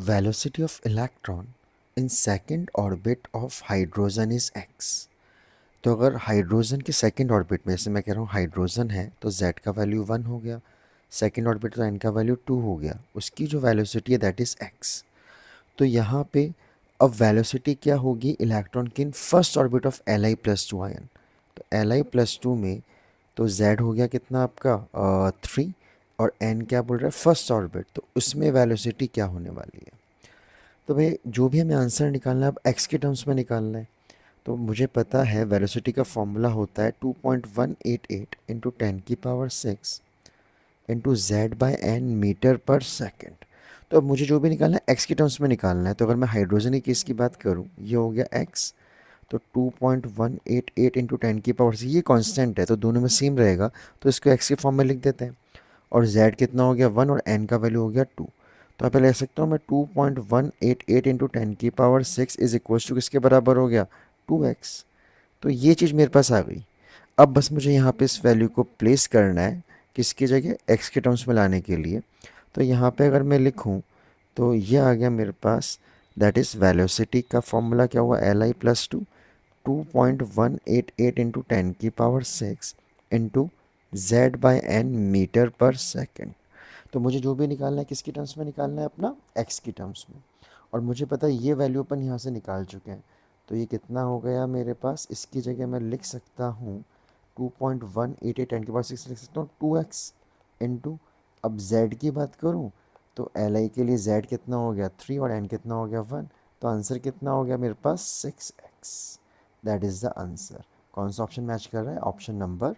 velocity of electron in second orbit of hydrogen is x। तो अगर hydrogen के second orbit में, जैसे मैं कह रहा हूँ हाइड्रोजन है तो z का वैल्यू 1 हो गया, सेकंड ऑर्बिट तो n का वैल्यू 2 हो गया, उसकी जो वेलोसिटी है दैट इज़ x। तो यहाँ पे अब वेलोसिटी क्या होगी इलेक्ट्रॉन की in first orbit of Li+2 ion. तो Li+2 में तो z हो गया कितना आपका 3, और n क्या बोल रहा है फर्स्ट ऑर्बिट, तो उसमें वेलोसिटी क्या होने वाली है। तो भाई जो भी हमें आंसर निकालना है अब x के टर्म्स में निकालना है। तो मुझे पता है वेलोसिटी का फॉर्मूला होता है 2.188 into 10⁶ into Z by N metre per second. तो अब मुझे जो भी निकालना है एक्स के टर्म्स में निकालना है। तो अगर मैं हाइड्रोजन की केस की बात करूँ, ये हो गया एक्स, तो 2.188 इंटू 10⁶ ये कांस्टेंट है तो दोनों में सेम रहेगा, तो इसको एक्स के फॉर्म में लिख देते हैं। और z कितना हो गया 1 और n का वैल्यू हो गया 2। तो यहाँ पे ले सकता हूँ मैं 2.188 इंटू 10⁶ इज इक्वल टू किसके बराबर हो गया 2x। तो ये चीज़ मेरे पास आ गई। अब बस मुझे यहाँ पे इस वैल्यू को प्लेस करना है किसकी जगह, x के टर्म्स में लाने के लिए। तो यहाँ पे अगर मैं लिखूँ तो ये आ गया मेरे पास, दैट इज़ वेलोसिटी का फॉर्मूला क्या हुआ Li+2 2.188 into 10⁶ into Z by N metre per second. तो मुझे जो भी निकालना है किसकी टर्म्स में निकालना है, अपना एक्स की टर्म्स में। और मुझे पता है ये वैल्यू अपन यहाँ से निकाल चुके हैं। तो ये कितना हो गया मेरे पास, इसकी जगह मैं लिख सकता हूँ 2.188 10⁶ लिख सकता हूँ 2x इंटू, अब z की बात करूँ तो Li के लिए z कितना हो गया 3 और n कितना हो गया 1। तो आंसर कितना हो गया मेरे पास 6x। That is the answer. कौन सा ऑप्शन मैच कर रहा है, ऑप्शन नंबर